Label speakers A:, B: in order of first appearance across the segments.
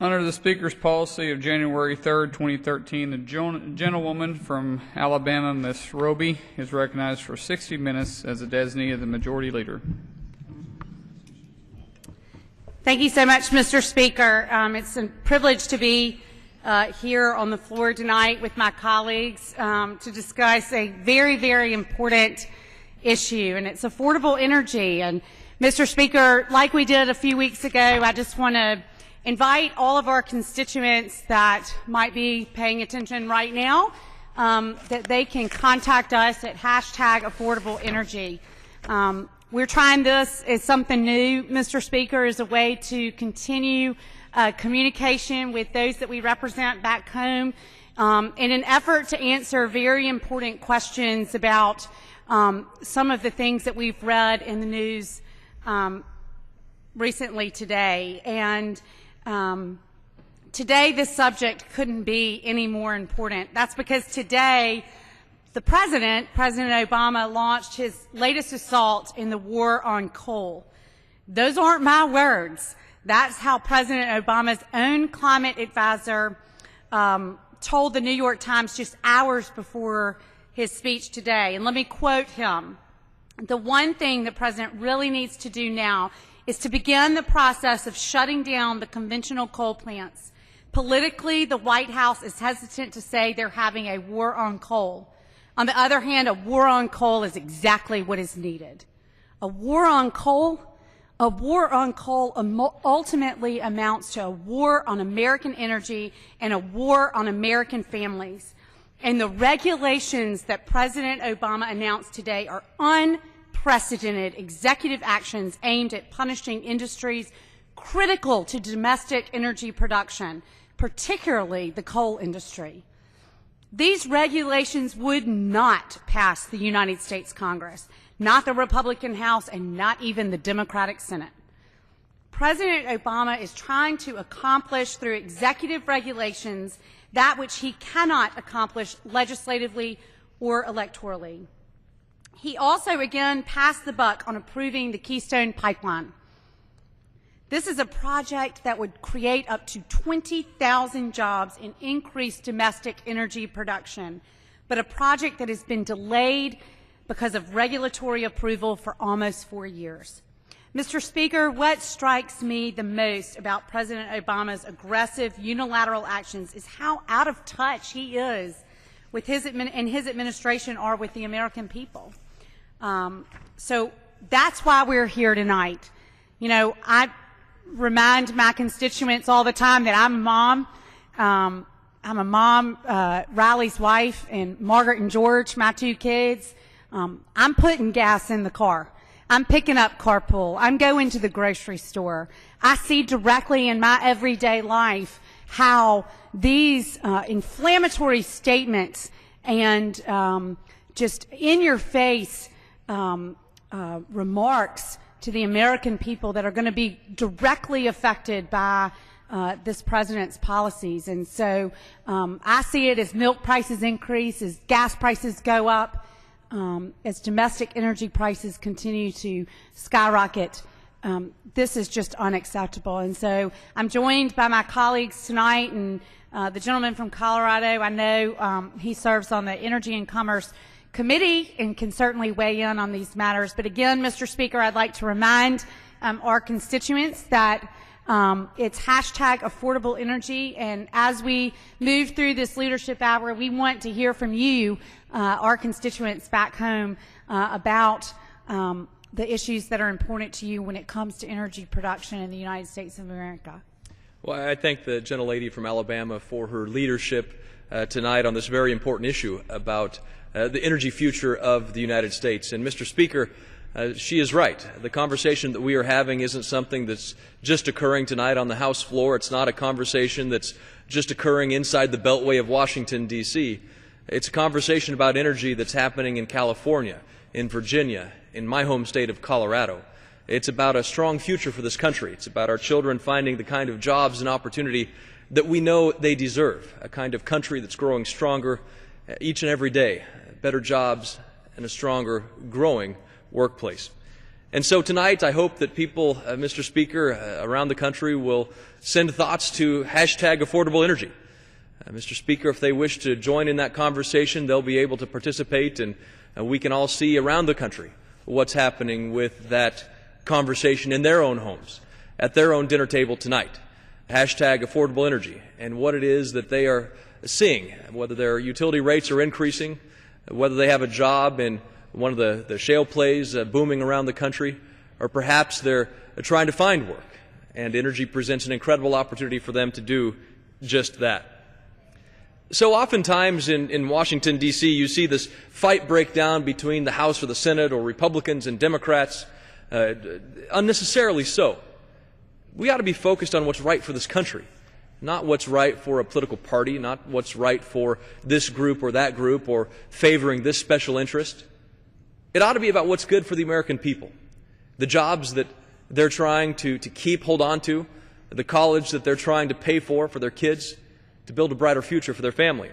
A: Under the Speaker's policy of January 3rd, 2013, the gentlewoman from Alabama, Ms. Roby, is recognized for 60 minutes as a designee of the Majority Leader.
B: Thank you so much, Mr. Speaker. It's a privilege to be here on the floor tonight with my colleagues to discuss a very, very important issue, and it's affordable energy. And Mr. Speaker, like we did a few weeks ago, I just want to invite all of our constituents that might be paying attention right now that they can contact us at #AffordableEnergy. We're trying this as something new, Mr. Speaker, as a way to continue communication with those that we represent back home in an effort to answer very important questions about some of the things that we've read in the news recently today. And today this subject couldn't be any more important. That's because today the President Obama, launched his latest assault in the war on coal. Those aren't my words. That's how President Obama's own climate advisor told the New York Times just hours before his speech today. And let me quote him. The one thing the President really needs to do now is to begin the process of shutting down the conventional coal plants. Politically, the White House is hesitant to say they're having a war on coal. On the other hand, a war on coal is exactly what is needed. A war on coal ultimately amounts to a war on American energy and a war on American families. And the regulations that President Obama announced today are unprecedented executive actions aimed at punishing industries critical to domestic energy production, particularly the coal industry. These regulations would not pass the United States Congress, not the Republican House, and not even the Democratic Senate. President Obama is trying to accomplish through executive regulations that which he cannot accomplish legislatively or electorally. He also, again, passed the buck on approving the Keystone Pipeline. This is a project that would create up to 20,000 jobs and increase domestic energy production, but a project that has been delayed because of regulatory approval for almost 4 years. Mr. Speaker, what strikes me the most about President Obama's aggressive unilateral actions is how out of touch he is with his administration are with the American people. So that's why we're here tonight. You know, I remind my constituents all the time that I'm a mom. I'm a mom, Riley's wife, and Margaret and George, my 2 kids. I'm putting gas in the car. I'm picking up carpool. I'm going to the grocery store. I see directly in my everyday life how these inflammatory statements and just in-your-face remarks to the American people that are going to be directly affected by this president's policies. And so I see it as milk prices increase, as gas prices go up, as domestic energy prices continue to skyrocket. This is just unacceptable. And so I'm joined by my colleagues tonight, and the gentleman from Colorado, I know he serves on the Energy and Commerce Committee and can certainly weigh in on these matters. But again, Mr. Speaker, I'd like to remind our constituents that it's #AffordableEnergy, and as we move through this leadership hour, we want to hear from you, our constituents back home, about the issues that are important to you when it comes to energy production in the United States of America.
C: Well, I thank the gentlelady from Alabama for her leadership tonight on this very important issue about the energy future of the United States. And Mr. Speaker, she is right. The conversation that we are having isn't something that's just occurring tonight on the House floor. It's not a conversation that's just occurring inside the Beltway of Washington, D.C. It's a conversation about energy that's happening in California, in Virginia, in my home state of Colorado. It's about a strong future for this country. It's about our children finding the kind of jobs and opportunity that we know they deserve, a kind of country that's growing stronger each and every day, better jobs and a stronger, growing workplace. And so tonight I hope that people, Mr. Speaker, around the country will send thoughts to #AffordableEnergy. Mr. Speaker, if they wish to join in that conversation, they'll be able to participate, and we can all see around the country what's happening with that conversation in their own homes, at their own dinner table tonight. #AffordableEnergy, and what it is that they are seeing, whether their utility rates are increasing, whether they have a job in one of the shale plays booming around the country, or perhaps they're trying to find work, and energy presents an incredible opportunity for them to do just that. So oftentimes in Washington, D.C., you see this fight break down between the House or the Senate, or Republicans and Democrats, unnecessarily so. We ought to be focused on what's right for this country, not what's right for a political party, not what's right for this group or that group, or favoring this special interest. It ought to be about what's good for the American people, the jobs that they're trying to hold on to, the college that they're trying to pay for their kids, to build a brighter future for their family.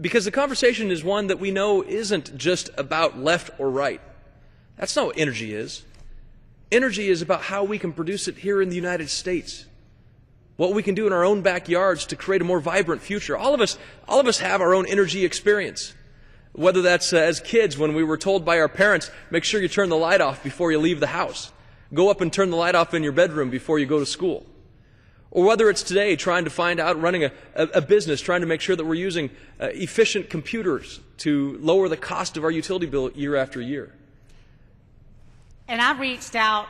C: Because the conversation is one that we know isn't just about left or right. That's not what energy is. Energy is about how we can produce it here in the United States, what we can do in our own backyards to create a more vibrant future. All of us have our own energy experience. Whether that's as kids when we were told by our parents, make sure you turn the light off before you leave the house. Go up and turn the light off in your bedroom before you go to school. Or whether it's today trying to find out, running a business, trying to make sure that we're using efficient computers to lower the cost of our utility bill year after year.
B: And I reached out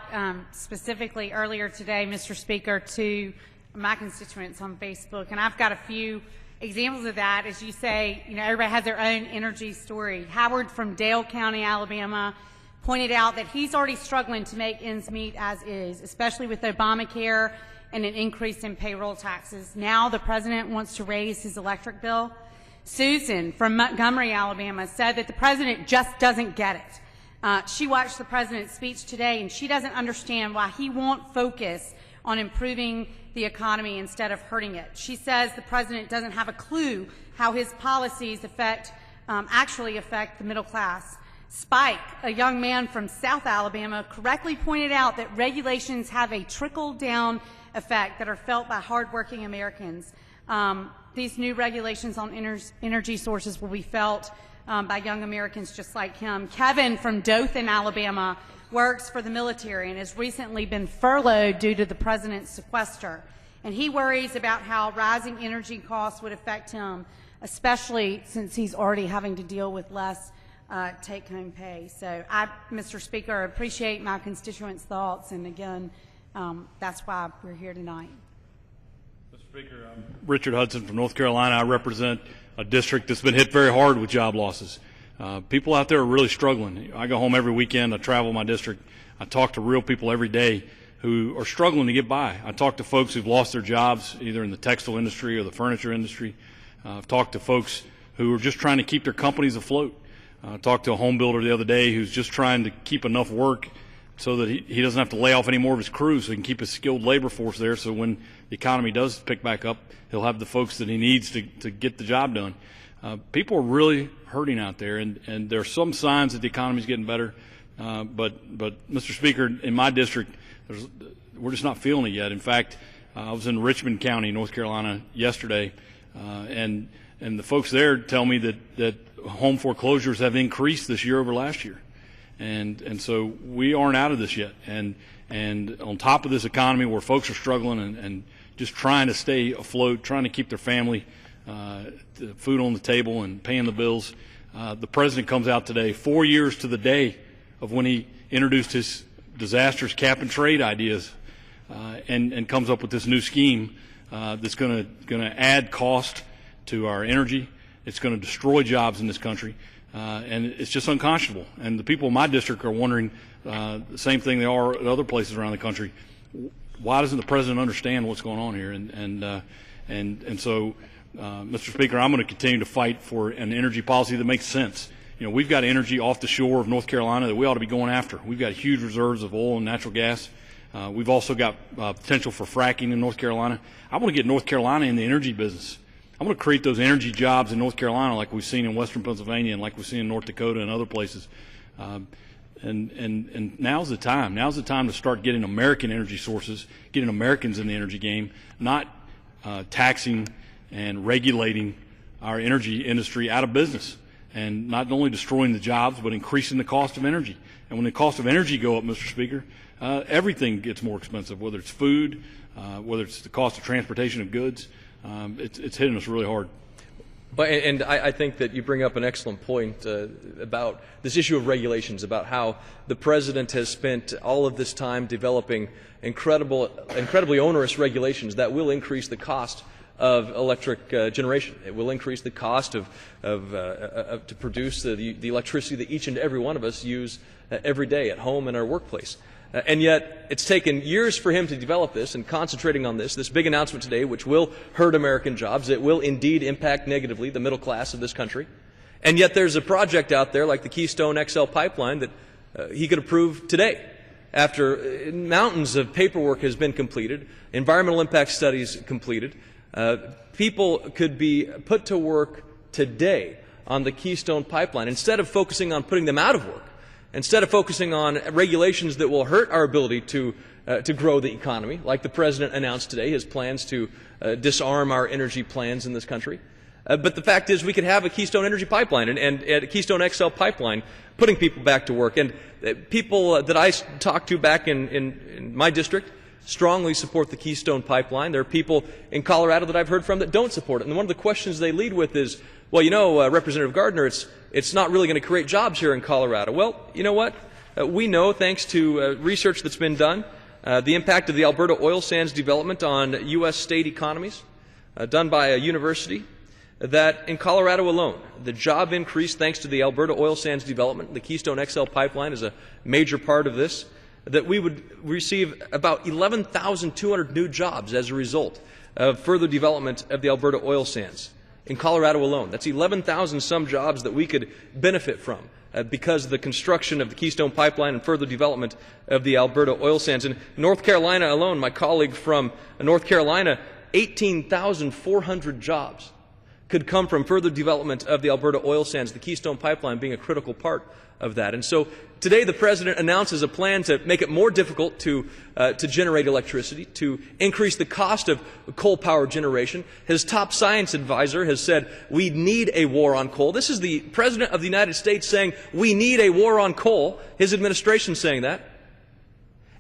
B: specifically earlier today, Mr. Speaker, to my constituents on Facebook, and I've got a few examples of that. As you say, everybody has their own energy story. Howard from Dale County, Alabama, pointed out that he's already struggling to make ends meet as is, especially with Obamacare and an increase in payroll taxes. Now the president wants to raise his electric bill. Susan from Montgomery, Alabama, said that the president just doesn't get it. She watched the president's speech today, and she doesn't understand why he won't focus on improving the economy instead of hurting it. She says the president doesn't have a clue how his policies actually affect the middle class. Spike, a young man from South Alabama, correctly pointed out that regulations have a trickle-down effect that are felt by hardworking Americans. These new regulations on energy sources will be felt by young Americans just like him. Kevin from Dothan, Alabama, works for the military and has recently been furloughed due to the president's sequester. And he worries about how rising energy costs would affect him, especially since he's already having to deal with less take-home pay. So Mr. Speaker, I appreciate my constituents' thoughts, and again, that's why we're here tonight.
D: Mr. Speaker, I'm Richard Hudson from North Carolina. I represent a district that's been hit very hard with job losses. People out there are really struggling. I go home every weekend. I travel my district. I talk to real people every day who are struggling to get by. I talk to folks who've lost their jobs either in the textile industry or the furniture industry. I've talked to folks who are just trying to keep their companies afloat. I talked to a home builder the other day who's just trying to keep enough work so that he doesn't have to lay off any more of his crew, so he can keep his skilled labor force there, so when the economy does pick back up, he'll have the folks that he needs to get the job done. People are really hurting out there, and there are some signs that the economy is getting better. But Mr. Speaker, in my district, we're just not feeling it yet. In fact, I was in Richmond County, North Carolina, yesterday, and the folks there tell me that home foreclosures have increased this year over last year, and so we aren't out of this yet. And on top of this economy where folks are struggling and just trying to stay afloat, trying to keep their family the food on the table and paying the bills, the president comes out today, 4 years to the day of when he introduced his disastrous cap and trade ideas, and comes up with this new scheme that's going to add cost to our energy. It's going to destroy jobs in this country, and it's just unconscionable. And the people in my district are wondering the same thing they are at other places around the country. Why doesn't the president understand what's going on here? And so, Mr. Speaker, I'm going to continue to fight for an energy policy that makes sense. We've got energy off the shore of North Carolina that we ought to be going after. We've got huge reserves of oil and natural gas. We've also got potential for fracking in North Carolina. I want to get North Carolina in the energy business. I want to create those energy jobs in North Carolina like we've seen in western Pennsylvania and like we've seen in North Dakota and other places. And now's the time. Now's the time to start getting American energy sources, getting Americans in the energy game, not taxing and regulating our energy industry out of business, and not only destroying the jobs, but increasing the cost of energy. And when the cost of energy go up, Mr. Speaker, everything gets more expensive, whether it's food, whether it's the cost of transportation of goods. It's hitting us really hard.
C: And I think that you bring up an excellent point about this issue of regulations, about how the President has spent all of this time developing incredibly onerous regulations that will increase the cost of electric generation. It will increase the cost to produce the electricity that each and every one of us use every day at home and our workplace. And yet it's taken years for him to develop this, and concentrating on this big announcement today, which will hurt American jobs. It will indeed impact negatively the middle class of this country. And yet there's a project out there like the Keystone XL pipeline that he could approve today, after mountains of paperwork has been completed, environmental impact studies completed. People could be put to work today on the Keystone pipeline instead of focusing on putting them out of work. Instead of focusing on regulations that will hurt our ability to grow the economy, like the President announced today, his plans to disarm our energy plans in this country. But the fact is we could have a Keystone Energy Pipeline and a Keystone XL pipeline putting people back to work. And people that I talked to back in my district strongly support the Keystone Pipeline. There are people in Colorado that I've heard from that don't support it. And one of the questions they lead with is, well, you know, Representative Gardner, it's not really going to create jobs here in Colorado. Well, you know what? We know, thanks to research that's been done, the impact of the Alberta oil sands development on U.S. state economies, done by a university, that in Colorado alone, the job increase thanks to the Alberta oil sands development, the Keystone XL pipeline is a major part of this, that we would receive about 11,200 new jobs as a result of further development of the Alberta oil sands. In Colorado alone, that's 11,000 some jobs that we could benefit from because of the construction of the Keystone Pipeline and further development of the Alberta oil sands. In North Carolina alone, my colleague from North Carolina, 18,400 jobs could come from further development of the Alberta oil sands, the Keystone Pipeline being a critical part of that. And so today the President announces a plan to make it more difficult to generate electricity, to increase the cost of coal power generation. His top science advisor has said we need a war on coal. This is the President of the United States saying we need a war on coal. His administration saying that.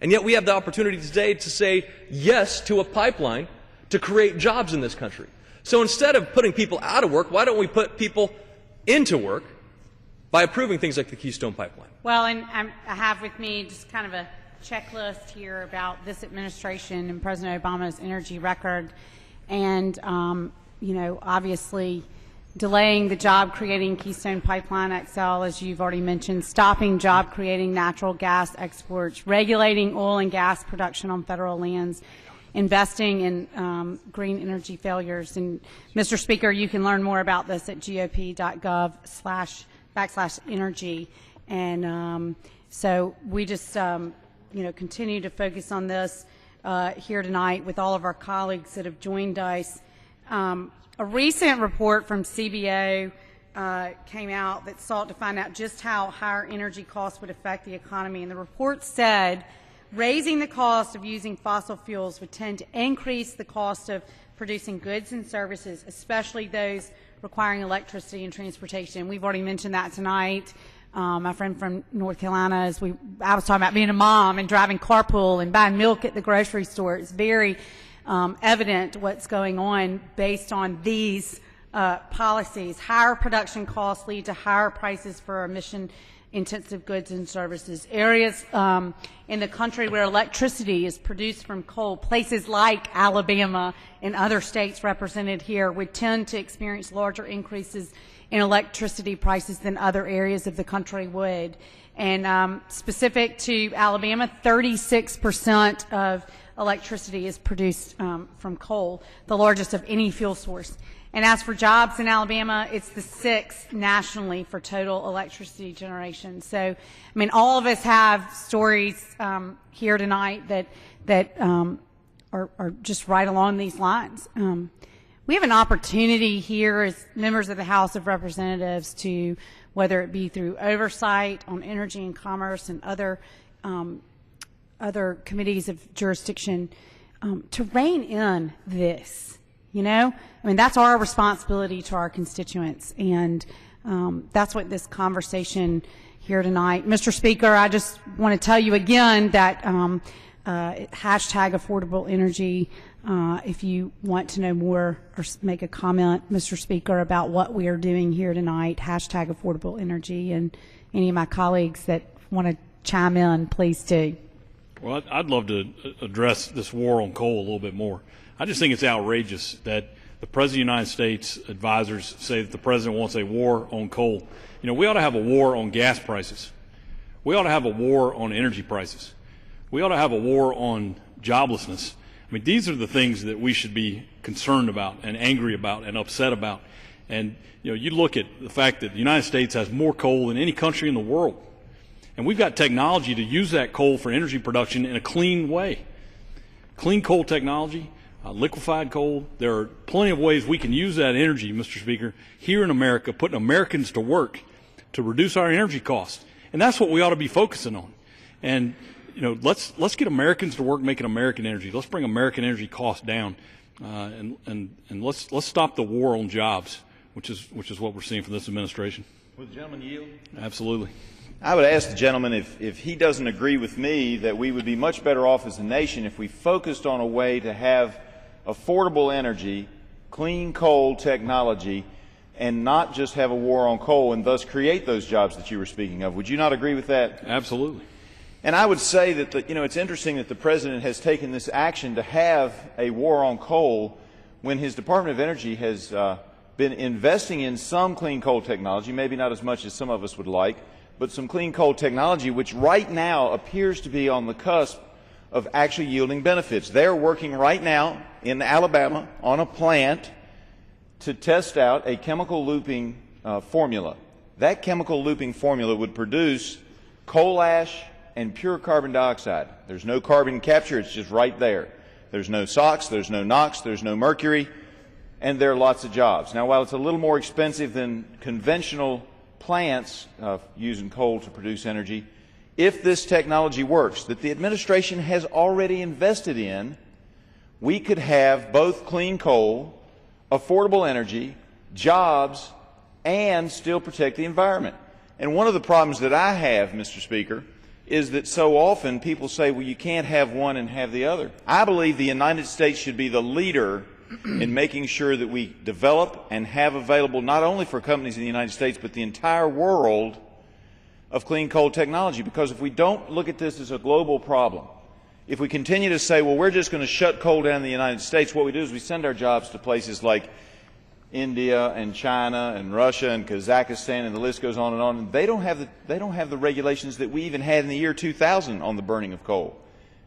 C: And yet we have the opportunity today to say yes to a pipeline to create jobs in this country. So instead of putting people out of work, why don't we put people into work by approving things like the Keystone Pipeline?
B: Well, and I have with me just kind of a checklist here about this administration and President Obama's energy record. And, you know, obviously delaying the job-creating Keystone Pipeline XL, as you've already mentioned, stopping job-creating natural gas exports, regulating oil and gas production on federal lands, investing in green energy failures. And, Mr. Speaker, you can learn more about this at gop.gov/energy. And so we just, you know, continue to focus on this here tonight with all of our colleagues that have joined us. A recent report from CBO came out that sought to find out just how higher energy costs would affect the economy. And the report said raising the cost of using fossil fuels would tend to increase the cost of producing goods and services, especially those requiring electricity and transportation. We've already mentioned that tonight. My friend from North Carolina, I was talking about being a mom and driving carpool and buying milk at the grocery store. It's very evident what's going on based on these policies. Higher production costs lead to higher prices for emission-intensive goods and services. Areas in the country where electricity is produced from coal, places like Alabama and other states represented here, would tend to experience larger increases in electricity prices than other areas of the country would. And specific to Alabama, 36% of electricity is produced from coal, the largest of any fuel source. And as for jobs in Alabama, it's the 6th nationally for total electricity generation. So, I mean, all of us have stories here tonight that are just right along these lines. we have an opportunity here as members of the House of Representatives to, whether it be through oversight on energy and commerce and other committees of jurisdiction, to rein in this. You know, I mean, that's our responsibility to our constituents, and that's what this conversation here tonight. Mr. Speaker, I just want to tell you again that hashtag affordable energy, if you want to know more or make a comment, Mr. Speaker, about what we are doing here tonight, hashtag affordable energy, and any of my colleagues that want to chime in, please do.
D: Well, I'd love to address this war on coal a little bit more. I just think it's outrageous that the President of the United States advisors say that the President wants a war on coal. You know, we ought to have a war on gas prices. We ought to have a war on energy prices. We ought to have a war on joblessness. I mean, these are the things that we should be concerned about and angry about and upset about. And, you know, you look at the fact that the United States has more coal than any country in the world. And we've got technology to use that coal for energy production in a clean way. Clean coal technology, liquefied coal. There are plenty of ways we can use that energy, Mr. Speaker, here in America, putting Americans to work to reduce our energy costs. And that's what we ought to be focusing on. And, you know, let's get Americans to work making American energy. Let's bring American energy costs down, and let's stop the war on jobs, which is what we're seeing from this administration.
E: Will the gentleman yield?
D: Absolutely.
E: I would ask the gentleman if he doesn't agree with me that we would be much better off as a nation if we focused on a way to have affordable energy, clean coal technology, and not just have a war on coal and thus create those jobs that you were speaking of. Would you not agree with that?
D: Absolutely.
E: And I would say that it's interesting that the President has taken this action to have a war on coal when his Department of Energy has been investing in some clean coal technology, maybe not as much as some of us would like, but some clean coal technology which right now appears to be on the cusp of actually yielding benefits. They're working right now in Alabama on a plant to test out a chemical looping formula. That chemical looping formula would produce coal ash and pure carbon dioxide. There's no carbon capture, it's just right there. There's no SOx, there's no NOx, there's no mercury, and there are lots of jobs. Now, while it's a little more expensive than conventional plants using coal to produce energy, if this technology works, that the administration has already invested in, we could have both clean coal, affordable energy, jobs, and still protect the environment. And one of the problems that I have, Mr. Speaker, is that so often people say, well, you can't have one and have the other. I believe the United States should be the leader in making sure that we develop and have available not only for companies in the United States but the entire world of clean coal technology, because if we don't look at this as a global problem, if we continue to say, well, we're just going to shut coal down in the United States, what we do is we send our jobs to places like India and China and Russia and Kazakhstan, and the list goes on, and they don't have the regulations that we even had in the year 2000 on the burning of coal.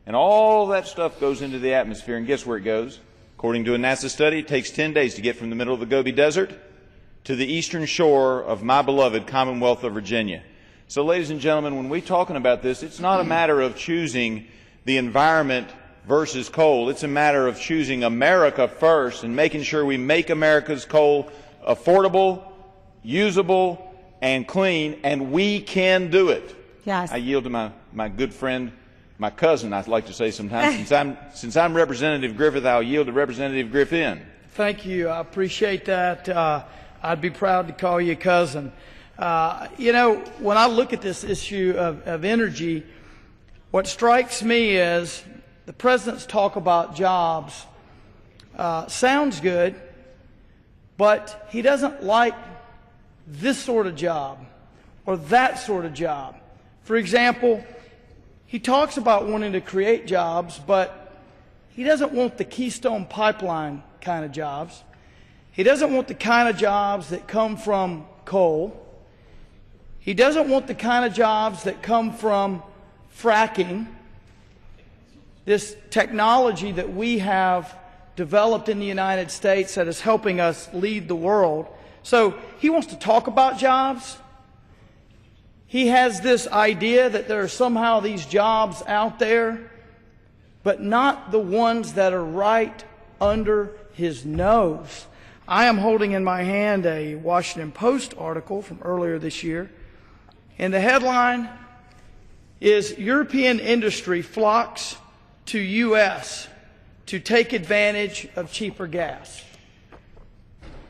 E: And all that stuff goes into the atmosphere, and guess where it goes? According to a NASA study, it takes 10 days to get from the middle of the Gobi Desert to the eastern shore of my beloved Commonwealth of Virginia. So, ladies and gentlemen, when we're talking about this, it's not a matter of choosing the environment versus coal. It's a matter of choosing America first and making sure we make America's coal affordable, usable, and clean, and we can do it.
B: Yes.
E: I yield to my good friend, my cousin, I'd like to say sometimes. Since I'm Representative Griffith, I'll yield to Representative Griffin.
F: Thank you. I appreciate that. I'd be proud to call you cousin. You know, when I look at this issue of energy, what strikes me is the President's talk about jobs sounds good, but he doesn't like this sort of job or that sort of job. For example, he talks about wanting to create jobs, but he doesn't want the Keystone Pipeline kind of jobs. He doesn't want the kind of jobs that come from coal. He doesn't want the kind of jobs that come from fracking, this technology that we have developed in the United States that is helping us lead the world. So he wants to talk about jobs. He has this idea that there are somehow these jobs out there, but not the ones that are right under his nose. I am holding in my hand a Washington Post article from earlier this year, and the headline is European industry flocks to U.S. to take advantage of cheaper gas.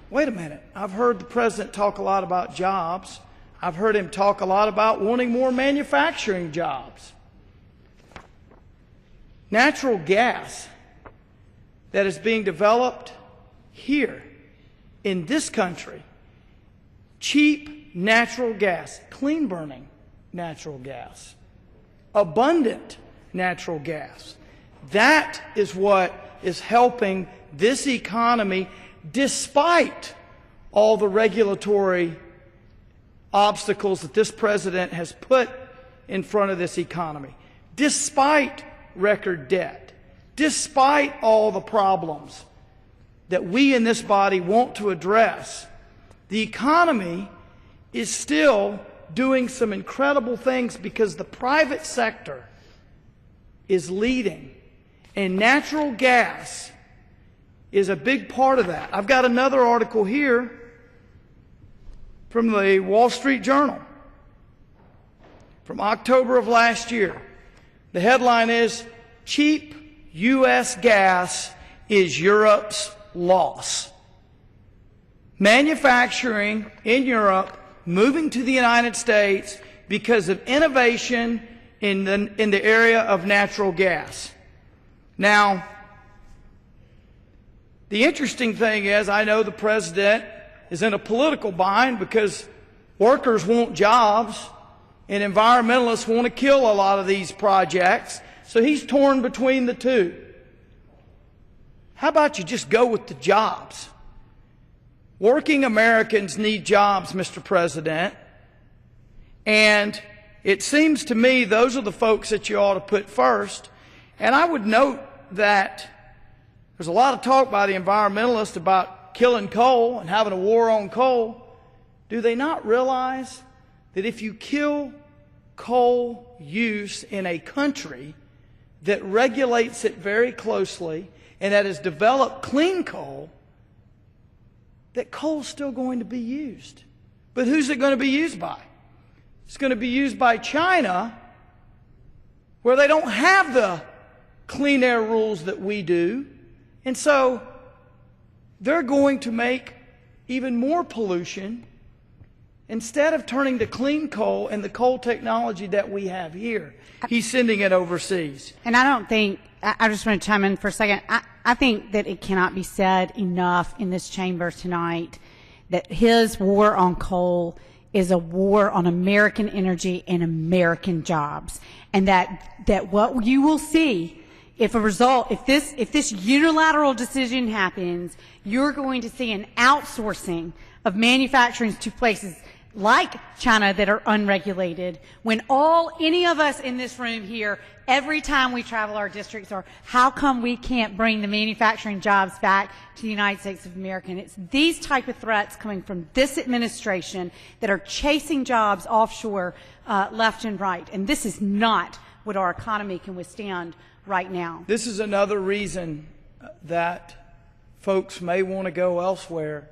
F: Wait a minute. I've heard the president talk a lot about jobs. I've heard him talk a lot about wanting more manufacturing jobs. Natural gas that is being developed here in this country, cheap natural gas, clean burning natural gas, abundant natural gas. That is what is helping this economy despite all the regulatory obstacles that this president has put in front of this economy, despite record debt, despite all the problems that we in this body want to address. The economy is still doing some incredible things because the private sector is leading, and natural gas is a big part of that. I've got another article here from the Wall Street Journal from October of last year. The headline is, "Cheap U.S. gas is Europe's loss." Manufacturing in Europe moving to the United States because of innovation in the area of natural gas. Now, the interesting thing is, I know the president is in a political bind because workers want jobs and environmentalists want to kill a lot of these projects, so he's torn between the two. How about you just go with the jobs? Working Americans need jobs, Mr. President, and it seems to me those are the folks that you ought to put first. And I would note that there's a lot of talk by the environmentalists about killing coal and having a war on coal. Do they not realize that if you kill coal use in a country that regulates it very closely and that has developed clean coal, that coal's still going to be used? But who's it going to be used by? It's going to be used by China, where they don't have the clean air rules that we do. And so they're going to make even more pollution instead of turning to clean coal and the coal technology that we have here. He's sending it overseas.
B: And I don't think, I just want to chime in for a second. I think that it cannot be said enough in this chamber tonight that his war on coal is a war on American energy and American jobs. And that what you will see if this unilateral decision happens, you're going to see an outsourcing of manufacturing to places like China that are unregulated, when any of us in this room here, every time we travel our districts, are how come we can't bring the manufacturing jobs back to the United States of America? And it's these type of threats coming from this administration that are chasing jobs offshore left and right. And this is not what our economy can withstand right now.
F: This is another reason that folks may want to go elsewhere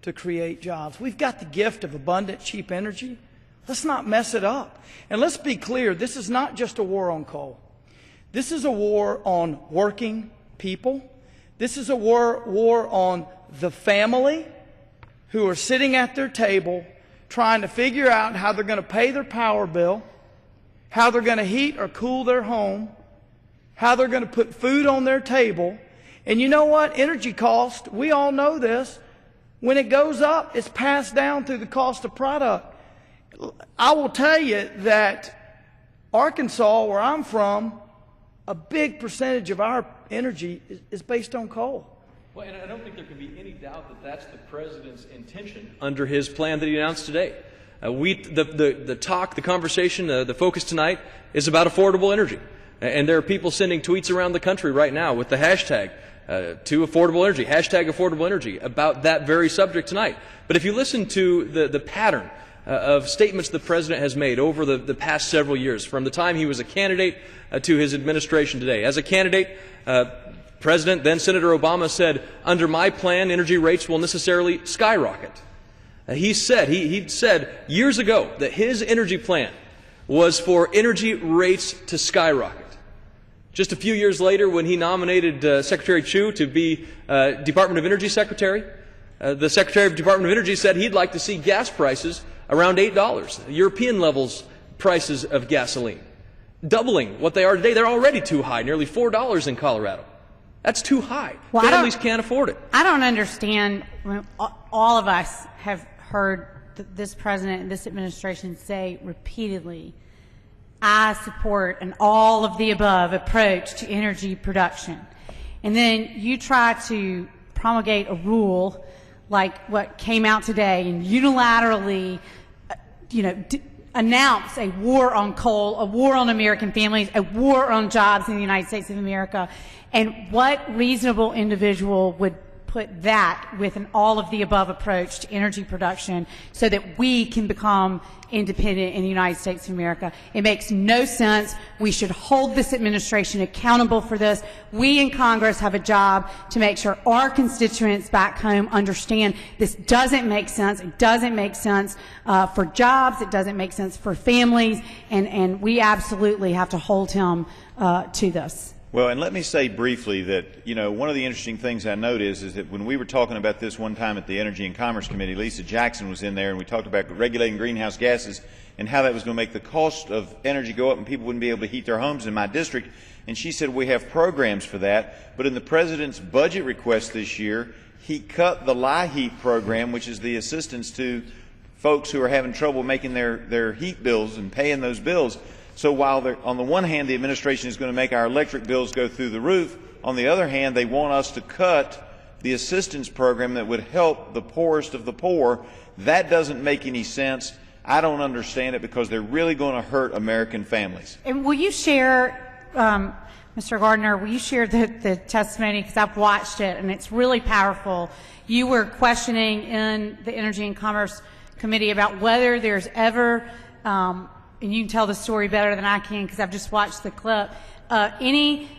F: to create jobs. We've got the gift of abundant, cheap energy. Let's not mess it up. And let's be clear, this is not just a war on coal. This is a war on working people. This is a war on the family who are sitting at their table trying to figure out how they're going to pay their power bill, how they're going to heat or cool their home, how they're going to put food on their table. And you know what? Energy cost, we all know this. When it goes up, it's passed down through the cost of product. I will tell you that Arkansas, where I'm from, a big percentage of our energy is based on coal.
C: Well, and I don't think there can be any doubt that that's the president's intention under his plan that he announced today. The talk, the conversation, the focus tonight is about affordable energy. And there are people sending tweets around the country right now with the hashtag to affordable energy, hashtag affordable energy, about that very subject tonight. But if you listen to the pattern of statements the president has made over the past several years, from the time he was a candidate to his administration today. As a candidate, President, then Senator Obama, said, under my plan, energy rates will necessarily skyrocket. He said years ago that his energy plan was for energy rates to skyrocket. Just a few years later, when he nominated Secretary Chu to be Department of Energy Secretary, the Secretary of Department of Energy said he'd like to see gas prices around $8, European levels prices of gasoline, doubling what they are today. They're already too high, nearly $4 in Colorado. That's too high.
B: Well,
C: families can't afford it.
B: I don't understand. All of us have heard this president and this administration say repeatedly, I support an all of the above approach to energy production. And then you try to promulgate a rule like what came out today and unilaterally, announce a war on coal, a war on American families, a war on jobs in the United States of America. And what reasonable individual would put that with an all-of-the-above approach to energy production so that we can become independent in the United States of America? It makes no sense. We should hold this administration accountable for this. We in Congress have a job to make sure our constituents back home understand this doesn't make sense. It doesn't make sense for jobs. It doesn't make sense for families. And we absolutely have to hold him to this.
E: Well, and let me say briefly that, one of the interesting things I note is that when we were talking about this one time at the Energy and Commerce Committee, Lisa Jackson was in there, and we talked about regulating greenhouse gases and how that was going to make the cost of energy go up and people wouldn't be able to heat their homes in my district. And she said, we have programs for that. But in the President's budget request this year, he cut the LIHEAP program, which is the assistance to folks who are having trouble making their heat bills and paying those bills. So while on the one hand the administration is going to make our electric bills go through the roof, on the other hand they want us to cut the assistance program that would help the poorest of the poor. That doesn't make any sense. I don't understand it because they're really going to hurt American families.
B: And will you share, Mr. Gardner, will you share the testimony, because I've watched it and it's really powerful. You were questioning in the Energy and Commerce Committee about whether there's ever and you can tell the story better than I can because I've just watched the clip, any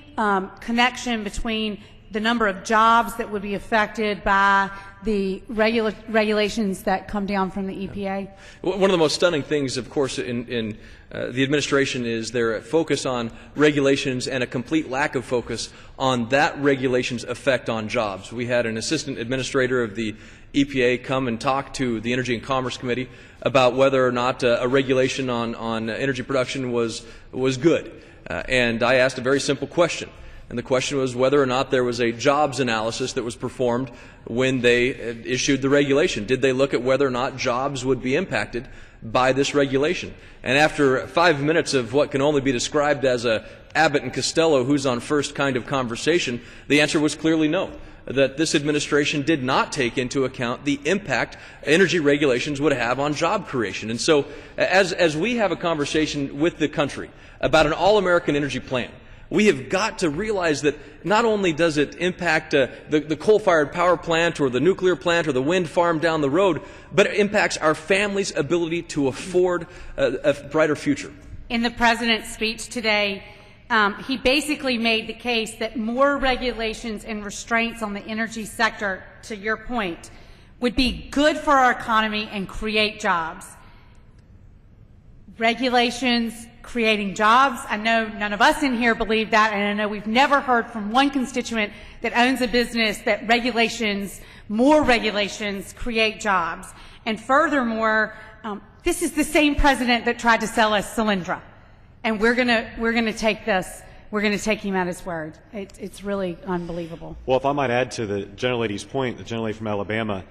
B: connection between the number of jobs that would be affected by the regulations that come down from the EPA?
C: One of the most stunning things, of course, in the administration is their focus on regulations and a complete lack of focus on that regulation's effect on jobs. We had an assistant administrator of the EPA come and talk to the Energy and Commerce Committee about whether or not a regulation on energy production was good. And I asked a very simple question. And the question was whether or not there was a jobs analysis that was performed when they issued the regulation. Did they look at whether or not jobs would be impacted by this regulation? And after 5 minutes of what can only be described as a Abbott and Costello who's on first kind of conversation, the answer was clearly no, that this administration did not take into account the impact energy regulations would have on job creation. And so as we have a conversation with the country about an all-American energy plan, we have got to realize that not only does it impact the coal-fired power plant or the nuclear plant or the wind farm down the road, but it impacts our families' ability to afford a brighter future.
B: In the President's speech today, he basically made the case that more regulations and restraints on the energy sector, to your point, would be good for our economy and create jobs. Regulations creating jobs. I know none of us in here believe that, and I know we've never heard from one constituent that owns a business that more regulations create jobs. And furthermore, this is the same president that tried to sell us Solyndra. And we're gonna take this. We're going to take him at his word. It's really unbelievable.
G: Well, if I might add to the gentlelady's point, the gentlelady from Alabama,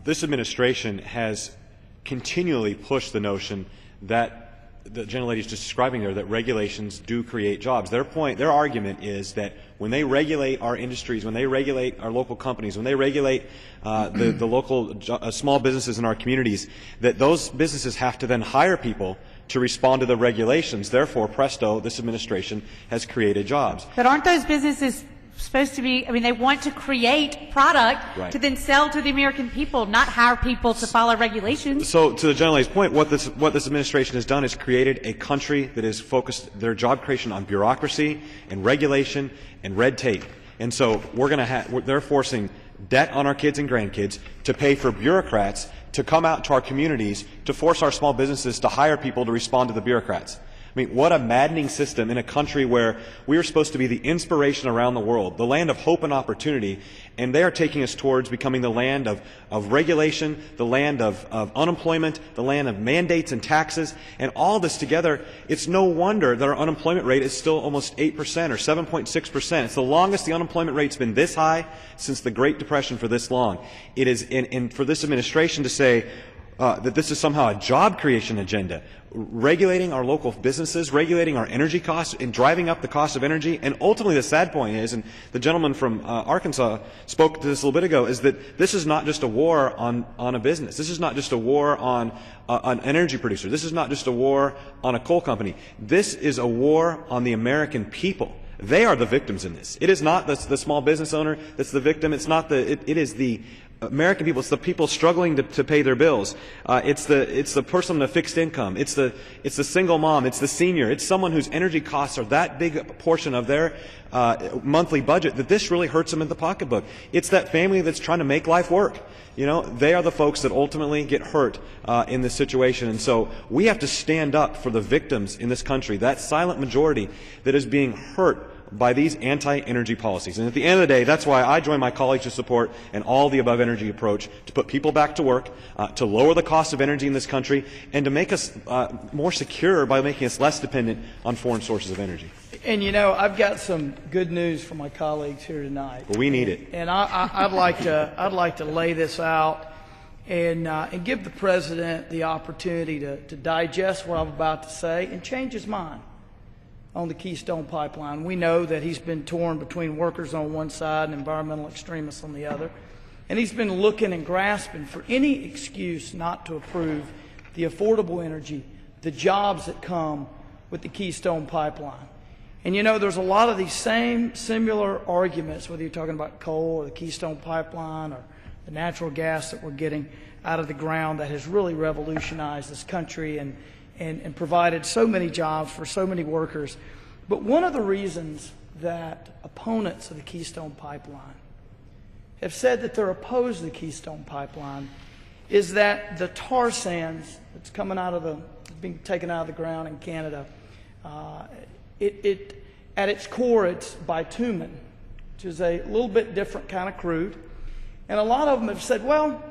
G: this administration has continually pushed the notion that the gentlelady is just describing there, that regulations do create jobs. Their argument is that when they regulate our industries, when they regulate our local companies, when they regulate the local small businesses in our communities, that those businesses have to then hire people to respond to the regulations. Therefore, presto, this administration has created jobs.
B: But aren't those businesses supposed to be, they want to create product to then sell to the American people, not hire people to follow regulations? So
G: to the gentlelady's point, what this administration has done is created a country that is focused their job creation on bureaucracy and regulation and red tape. And so they're forcing debt on our kids and grandkids to pay for bureaucrats to come out to our communities to force our small businesses to hire people to respond to the bureaucrats. I mean, what a maddening system in a country where we are supposed to be the inspiration around the world, the land of hope and opportunity, and they are taking us towards becoming the land of regulation, the land of unemployment, the land of mandates and taxes, and all this together. It's no wonder that our unemployment rate is still almost 8% or 7.6%. It's the longest the unemployment rate's been this high since the Great Depression for this long. It is, and for this administration to say that this is somehow a job creation agenda, regulating our local businesses, regulating our energy costs, and driving up the cost of energy. And ultimately the sad point is, and the gentleman from Arkansas spoke to this a little bit ago, is that this is not just a war on a business. This is not just a war on an energy producer. This is not just a war on a coal company. This is a war on the American people. They are the victims in this. It is not the small business owner that's the victim. It's not it is the American people. It's the people struggling to pay their bills. It's the person with a fixed income. It's the single mom. It's the senior. It's someone whose energy costs are that big a portion of their monthly budget that this really hurts them in the pocketbook. It's that family that's trying to make life work. You know, they are the folks that ultimately get hurt in this situation. And so we have to stand up for the victims in this country, that silent majority that is being hurt by these anti-energy policies. And at the end of the day, that's why I join my colleagues to support an all-the-above energy approach, to put people back to work, to lower the cost of energy in this country, and to make us more secure by making us less dependent on foreign sources of energy.
F: And you know, I've got some good news for my colleagues here tonight.
G: Well, we need it.
F: And I'd like to lay this out and give the President the opportunity to digest what I'm about to say and change his mind on the Keystone Pipeline. We know that he's been torn between workers on one side and environmental extremists on the other. And he's been looking and grasping for any excuse not to approve the affordable energy, the jobs that come with the Keystone Pipeline. And you know, there's a lot of these same similar arguments, whether you're talking about coal or the Keystone Pipeline or the natural gas that we're getting out of the ground, that has really revolutionized this country and provided so many jobs for so many workers. But one of the reasons that opponents of the Keystone Pipeline have said that they're opposed to the Keystone Pipeline is that the tar sands that's being taken out of the ground in Canada, at its core, it's bitumen, which is a little bit different kind of crude. And a lot of them have said, well,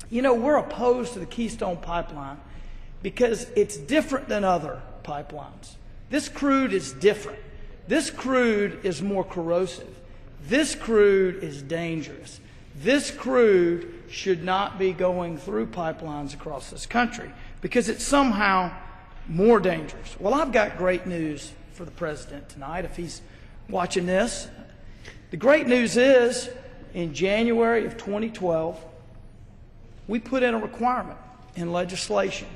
F: you know, we're opposed to the Keystone Pipeline because it's different than other pipelines. This crude is different. This crude is more corrosive. This crude is dangerous. This crude should not be going through pipelines across this country because it's somehow more dangerous. Well, I've got great news for the President tonight if he's watching this. The great news is, in January of 2012, we put in a requirement in legislation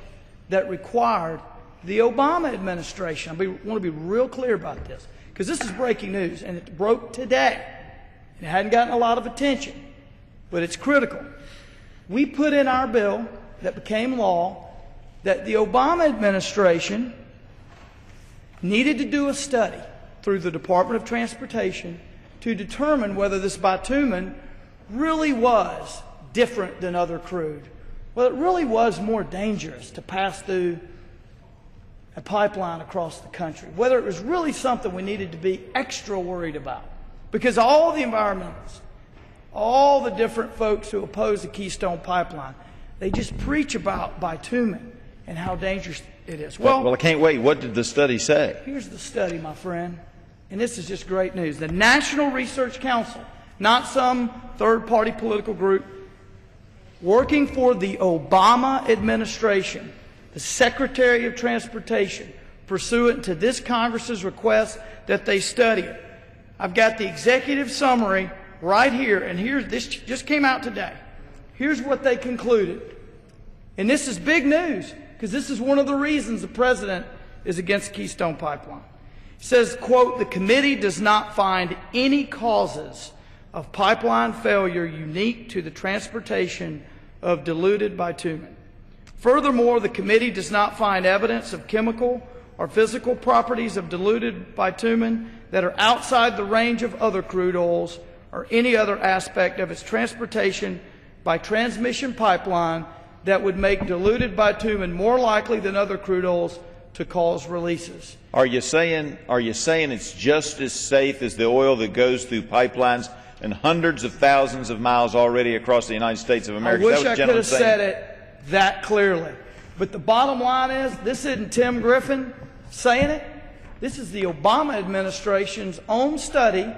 F: that required the Obama administration. I want to be real clear about this, because this is breaking news, and it broke today. It hadn't gotten a lot of attention, but it's critical. We put in our bill that became law that the Obama administration needed to do a study through the Department of Transportation to determine whether this bitumen really was different than other crude. Well, it really was more dangerous to pass through a pipeline across the country. Whether it was really something we needed to be extra worried about. Because all the environmentalists, all the different folks who oppose the Keystone Pipeline, they just preach about bitumen and how dangerous it is.
E: Well, I can't wait. What did the study say?
F: Here's the study, my friend. And this is just great news. The National Research Council, not some third-party political group, working for the Obama administration, the Secretary of Transportation, pursuant to this Congress's request that they study it. I've got the executive summary right here, and this just came out today. Here's what they concluded. And this is big news, because this is one of the reasons the President is against the Keystone Pipeline. It says, quote, the committee does not find any causes of pipeline failure unique to the transportation of diluted bitumen. Furthermore, the committee does not find evidence of chemical are physical properties of diluted bitumen that are outside the range of other crude oils or any other aspect of its transportation by transmission pipeline that would make diluted bitumen more likely than other crude oils to cause releases.
E: Are you saying it's just as safe as the oil that goes through pipelines and hundreds of thousands of miles already across the United States of America?
F: I wish I could have said it that clearly. But the bottom line is, this isn't Tim Griffin saying it. This is the Obama administration's own study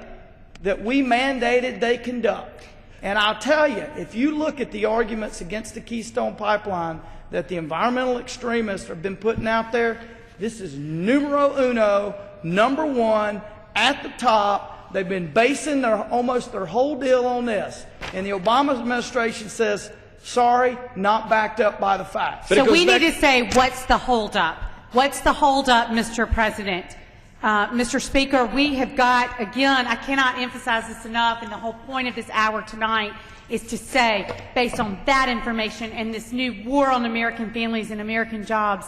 F: that we mandated they conduct. And I'll tell you, if you look at the arguments against the Keystone Pipeline that the environmental extremists have been putting out there, this is numero uno, number one, at the top. They've been basing almost their whole deal on this. And the Obama administration says, sorry, not backed up by the facts.
B: So we need to say, what's the holdup? What's the holdup, Mr. President? Mr. Speaker, we have got, again, I cannot emphasize this enough, and the whole point of this hour tonight is to say, based on that information and this new war on American families and American jobs,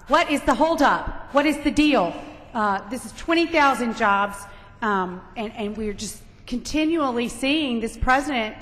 B: what is the holdup? What is the deal? This is 20,000 jobs, and we're just continually seeing this president,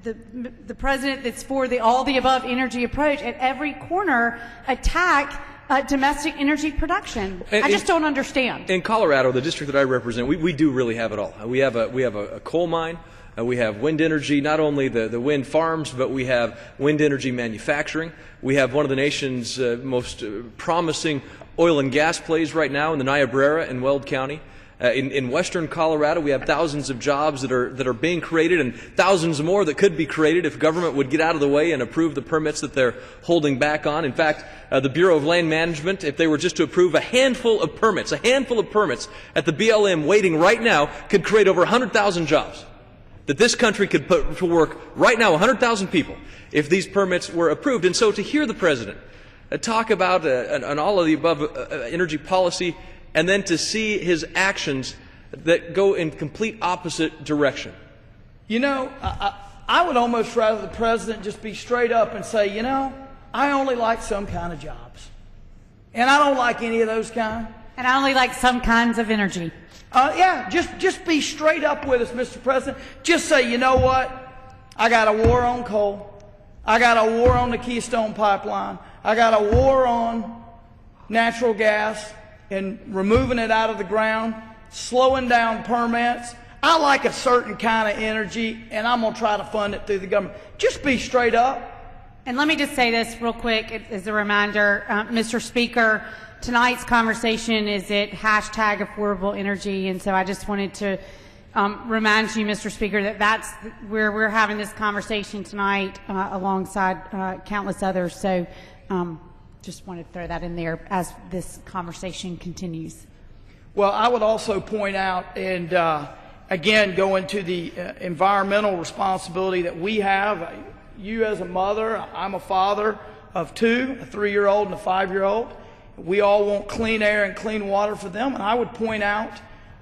B: the president that's for the all-the-above energy approach, at every corner attack domestic energy production. I just don't understand.
C: In Colorado, the district that I represent, we do really have it all. We have a coal mine. We have wind energy, not only the wind farms, but we have wind energy manufacturing. We have one of the nation's most promising oil and gas plays right now in the Niobrara in Weld County. In western Colorado, we have thousands of jobs that are being created, and thousands more that could be created if government would get out of the way and approve the permits that they're holding back on. In fact, the Bureau of Land Management, if they were just to approve a handful of permits at the BLM waiting right now, could create over 100,000 jobs. That this country could put to work right now 100,000 people if these permits were approved. And so to hear the President talk about an all-of-the-above energy policy, and then to see his actions that go in complete opposite direction.
F: You know, I would almost rather the president just be straight up and say, you know, I only like some kind of jobs. And I don't like any of those kind.
B: And I only like some kinds of energy.
F: Yeah, just be straight up with us, Mr. President. Just say, you know what? I got a war on coal. I got a war on the Keystone Pipeline. I got a war on natural gas and removing it out of the ground, slowing down permits. I like a certain kind of energy, and I'm going to try to fund it through the government. Just be straight up.
B: And let me just say this real quick as a reminder, Mr. Speaker, tonight's conversation is at hashtag affordable energy, and so I just wanted to remind you, Mr. Speaker, that that's where we're having this conversation tonight alongside countless others. So just want to throw that in there as this conversation continues.
F: Well, I would also point out, and again, go into the environmental responsibility that we have. You as a mother, I'm a father of two, a 3-year-old and a 5-year-old. We all want clean air and clean water for them. And I would point out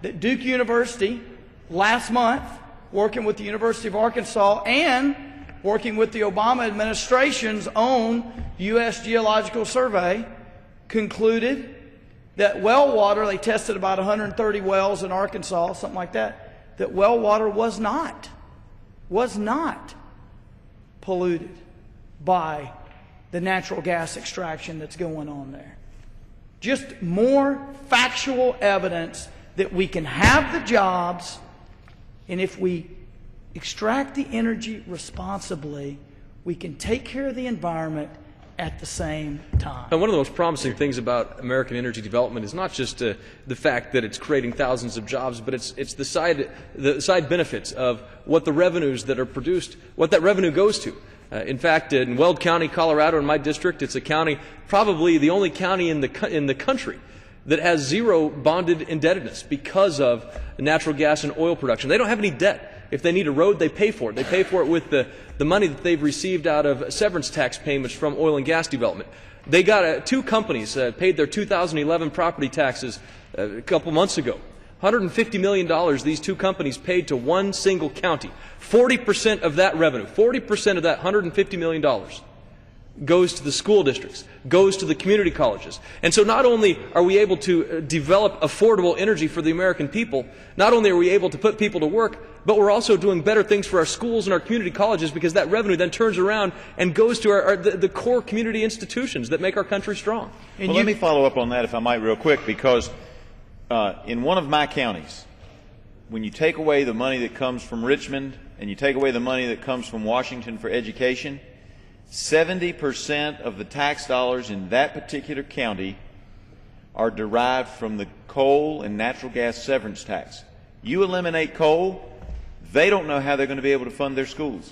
F: that Duke University, last month, working with the University of Arkansas and working with the Obama administration's own U.S. Geological Survey, concluded that well water, they tested about 130 wells in Arkansas, something like that, that well water was not polluted by the natural gas extraction that's going on there. Just more factual evidence that we can have the jobs, and if we extract the energy responsibly, we can take care of the environment at the same time.
C: And one of the most promising things about American energy development is not just the fact that it's creating thousands of jobs, but it's the side benefits of what the revenues that are produced, what that revenue goes to. In fact, in Weld County, Colorado, in my district, it's a county, probably the only county in the country that has zero bonded indebtedness because of natural gas and oil production. They don't have any debt. If they need a road, they pay for it. They pay for it with the money that they've received out of severance tax payments from oil and gas development. They got two companies paid their 2011 property taxes a couple months ago. $150 million these two companies paid to one single county. 40% of that revenue, 40% of that $150 million goes to the school districts, goes to the community colleges. And so not only are we able to develop affordable energy for the American people, not only are we able to put people to work, but we're also doing better things for our schools and our community colleges, because that revenue then turns around and goes to the core community institutions that make our country strong.
E: Well, let me follow up on that, if I might, real quick, because in one of my counties, when you take away the money that comes from Richmond and you take away the money that comes from Washington for education, 70% of the tax dollars in that particular county are derived from the coal and natural gas severance tax. You eliminate coal, they don't know how they're going to be able to fund their schools.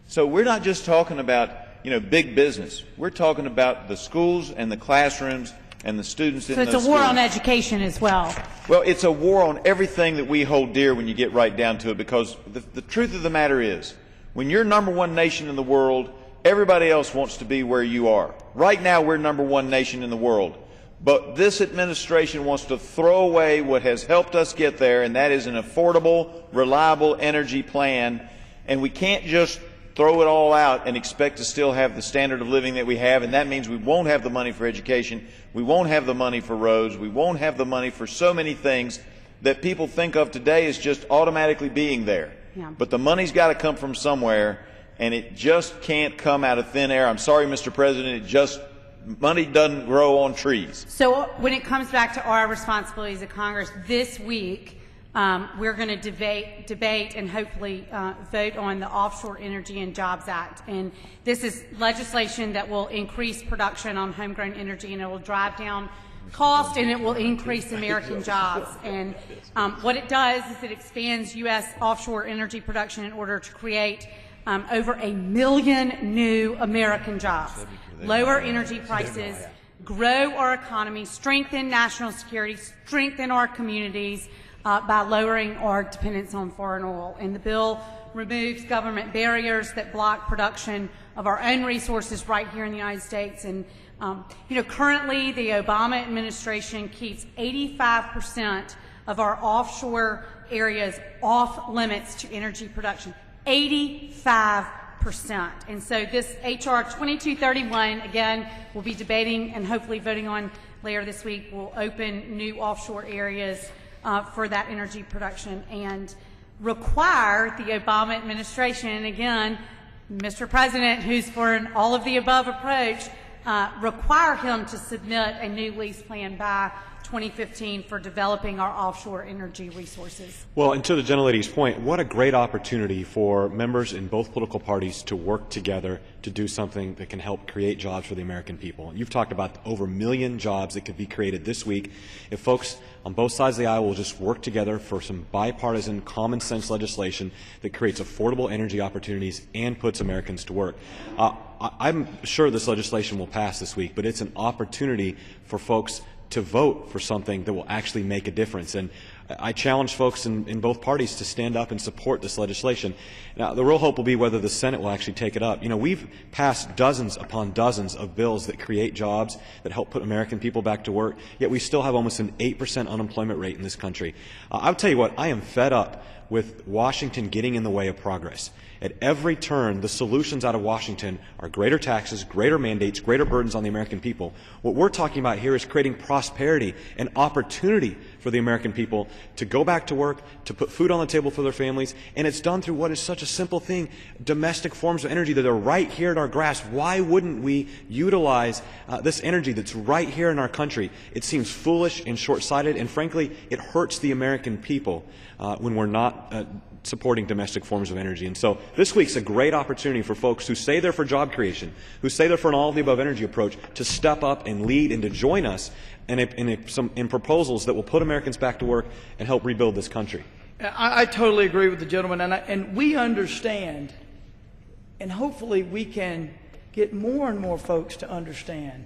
E: So we're not just talking about, big business. We're talking about the schools and the classrooms and the students in those schools.
B: So it's a war on education as well.
E: Well, it's a war on everything that we hold dear when you get right down to it, because the truth of the matter is, when you're #1 nation in the world, everybody else wants to be where you are. Right now, we're #1 nation in the world. But this administration wants to throw away what has helped us get there, and that is an affordable, reliable energy plan. And we can't just throw it all out and expect to still have the standard of living that we have, and that means we won't have the money for education, we won't have the money for roads, we won't have the money for so many things that people think of today as just automatically being there.
B: Yeah.
E: But the money's got to come from somewhere, and it just can't come out of thin air. I'm sorry, Mr. President, money doesn't grow on trees.
B: So when it comes back to our responsibilities at Congress, this week we're going to debate and hopefully vote on the Offshore Energy and Jobs Act. And this is legislation that will increase production on homegrown energy, and it will drive down cost, and it will increase American jobs. And what it does is it expands U.S. offshore energy production in order to create over 1 million new American jobs, lower energy prices, grow our economy, strengthen national security, strengthen our communities by lowering our dependence on foreign oil. And the bill removes government barriers that block production of our own resources right here in the United States. And currently the Obama administration keeps 85% of our offshore areas off limits to energy production. 85%. And so this H.R. 2231, again, we'll be debating and hopefully voting on later this week, will open new offshore areas for that energy production and require the Obama administration, and again, Mr. President, who's for an all-of-the-above approach, require him to submit a new lease plan by 2015 for developing our offshore energy resources.
G: Well, and to the gentlelady's point, what a great opportunity for members in both political parties to work together to do something that can help create jobs for the American people. You've talked about over 1 million jobs that could be created this week if folks on both sides of the aisle will just work together for some bipartisan, common sense legislation that creates affordable energy opportunities and puts Americans to work. I'm sure this legislation will pass this week, but it's an opportunity for folks to vote for something that will actually make a difference. And I challenge folks in both parties to stand up and support this legislation. Now, the real hope will be whether the Senate will actually take it up. We've passed dozens upon dozens of bills that create jobs, that help put American people back to work, yet we still have almost an 8% unemployment rate in this country. I'll tell you what, I am fed up with Washington getting in the way of progress. At every turn, the solutions out of Washington are greater taxes, greater mandates, greater burdens on the American people. What we're talking about here is creating prosperity and opportunity for the American people to go back to work, to put food on the table for their families, and it's done through what is such a simple thing, domestic forms of energy that are right here at our grasp. Why wouldn't we utilize this energy that's right here in our country? It seems foolish and short-sighted, and frankly, it hurts the American people when we're not supporting domestic forms of energy. And so this week's a great opportunity for folks who say they're for job creation, who say they're for an all-of-the-above energy approach, to step up and lead and to join us in proposals that will put Americans back to work and help rebuild this country.
F: I totally agree with the gentleman, and we understand, and hopefully we can get more and more folks to understand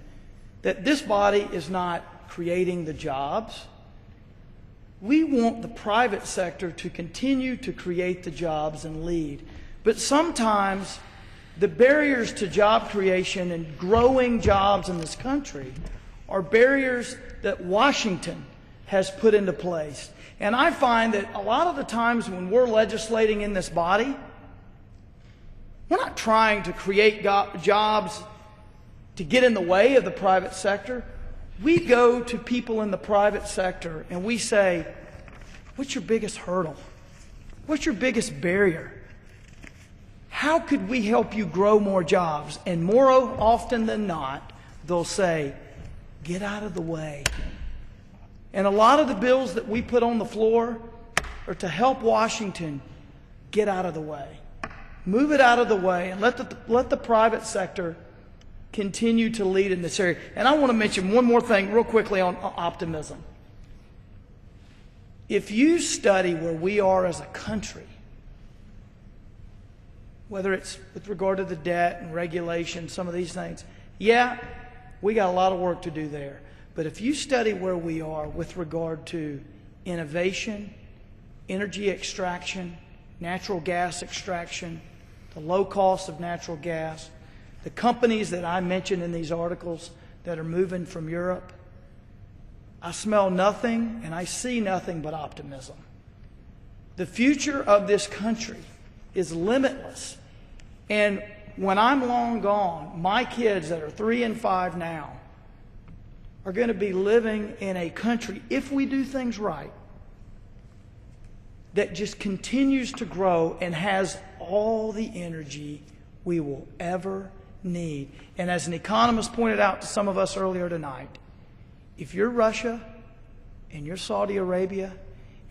F: that this body is not creating the jobs. We want the private sector to continue to create the jobs and lead. But sometimes the barriers to job creation and growing jobs in this country are barriers that Washington has put into place. And I find that a lot of the times when we're legislating in this body, we're not trying to create jobs to get in the way of the private sector, we go to people in the private sector and we say, what's your biggest hurdle? What's your biggest barrier? How could we help you grow more jobs? And more often than not, they'll say, get out of the way. And a lot of the bills that we put on the floor are to help Washington get out of the way. Move it out of the way and let the private sector continue to lead in this area. And I want to mention one more thing real quickly on optimism. If you study where we are as a country, whether it's with regard to the debt and regulation, some of these things, yeah, we got a lot of work to do there. But if you study where we are with regard to innovation, energy extraction, natural gas extraction, the low cost of natural gas, the companies that I mentioned in these articles that are moving from Europe, I smell nothing and I see nothing but optimism. The future of this country is limitless. And when I'm long gone, my kids that are 3 and 5 now are going to be living in a country, if we do things right, that just continues to grow and has all the energy we will ever need. And as an economist pointed out to some of us earlier tonight, if you're Russia and you're Saudi Arabia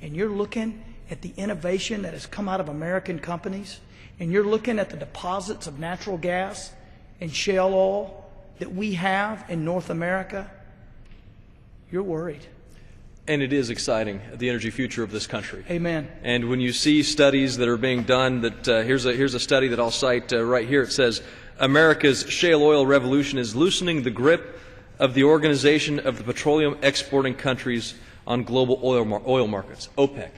F: and you're looking at the innovation that has come out of American companies, and you're looking at the deposits of natural gas and shale oil that we have in North America, you're worried.
C: And it is exciting, the energy future of this country.
F: Amen.
C: And when you see studies that are being done, that here's a study that I'll cite right here. It says, America's shale oil revolution is loosening the grip of the Organization of the Petroleum Exporting Countries on global oil markets, OPEC.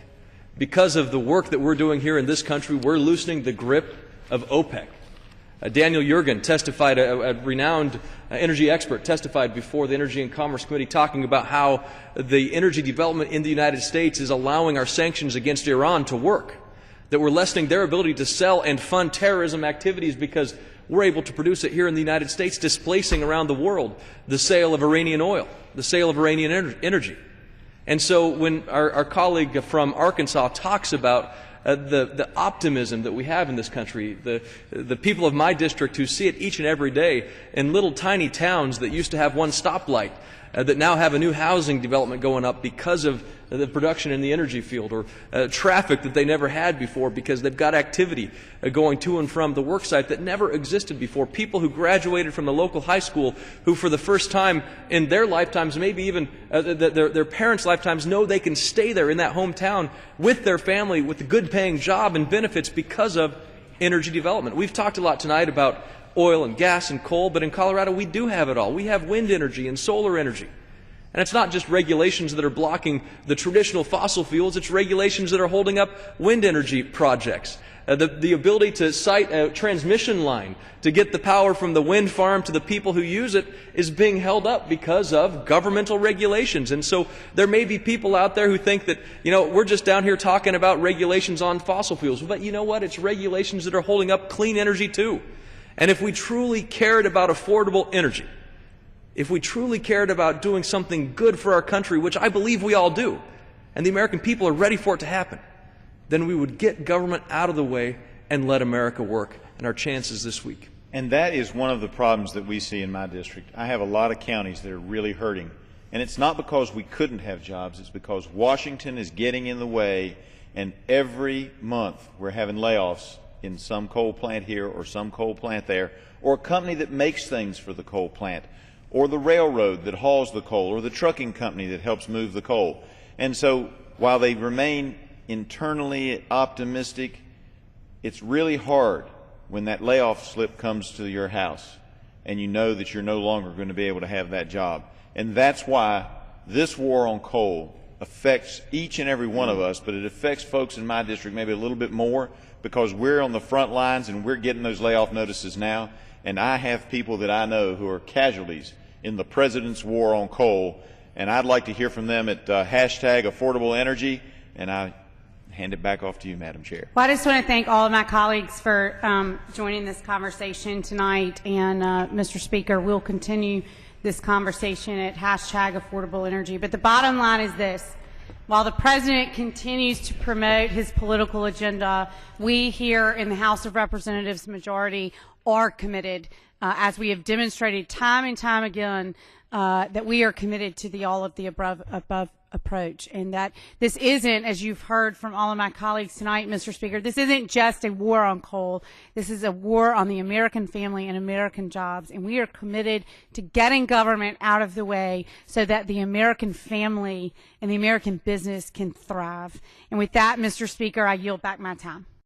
C: Because of the work that we're doing here in this country, we're loosening the grip of OPEC. Daniel Yergin testified, a renowned energy expert, testified before the Energy and Commerce Committee talking about how the energy development in the United States is allowing our sanctions against Iran to work, that we're lessening their ability to sell and fund terrorism activities because we're able to produce it here in the United States, displacing around the world the sale of Iranian oil, the sale of Iranian energy. And so when our colleague from Arkansas talks about the optimism that we have in this country, the people of my district who see it each and every day in little tiny towns that used to have one stoplight, that now have a new housing development going up because of the production in the energy field, or traffic that they never had before because they've got activity going to and from the work site that never existed before. People who graduated from the local high school who for the first time in their lifetimes, maybe even their parents' lifetimes, know they can stay there in that hometown with their family with a good paying job and benefits because of energy development. We've talked a lot tonight about oil and gas and coal, but in Colorado we do have it all. We have wind energy and solar energy. And it's not just regulations that are blocking the traditional fossil fuels, it's regulations that are holding up wind energy projects. The ability to site a transmission line to get the power from the wind farm to the people who use it is being held up because of governmental regulations. And so there may be people out there who think that, we're just down here talking about regulations on fossil fuels. But you know what? It's regulations that are holding up clean energy too. And if we truly cared about affordable energy, if we truly cared about doing something good for our country, which I believe we all do, and the American people are ready for it to happen, then we would get government out of the way and let America work. And our chances this week.
E: And that is one of the problems that we see in my district. I have a lot of counties that are really hurting. And it's not because we couldn't have jobs, it's because Washington is getting in the way, and every month we're having layoffs in some coal plant here or some coal plant there, or a company that makes things for the coal plant, or the railroad that hauls the coal, or the trucking company that helps move the coal. And so while they remain internally optimistic, it's really hard when that layoff slip comes to your house and you know that you're no longer going to be able to have that job. And that's why this war on coal affects each and every one of us, but it affects folks in my district maybe a little bit more because we're on the front lines and we're getting those layoff notices now. And I have people that I know who are casualties in the president's war on coal, and I'd like to hear from them at #AffordableEnergy, and I hand it back off to you, Madam Chair.
B: Well, I just want to thank all of my colleagues for joining this conversation tonight. And, Mr. Speaker, we'll continue this conversation at #AffordableEnergy. But the bottom line is this. While the President continues to promote his political agenda, we here in the House of Representatives majority are committed, as we have demonstrated time and time again, that we are committed to the all of the above approach, and that this isn't, as you've heard from all of my colleagues tonight, Mr. Speaker, this isn't just a war on coal. This is a war on the American family and American jobs, and we are committed to getting government out of the way so that the American family and the American business can thrive. And with that, Mr. Speaker, I yield back my time.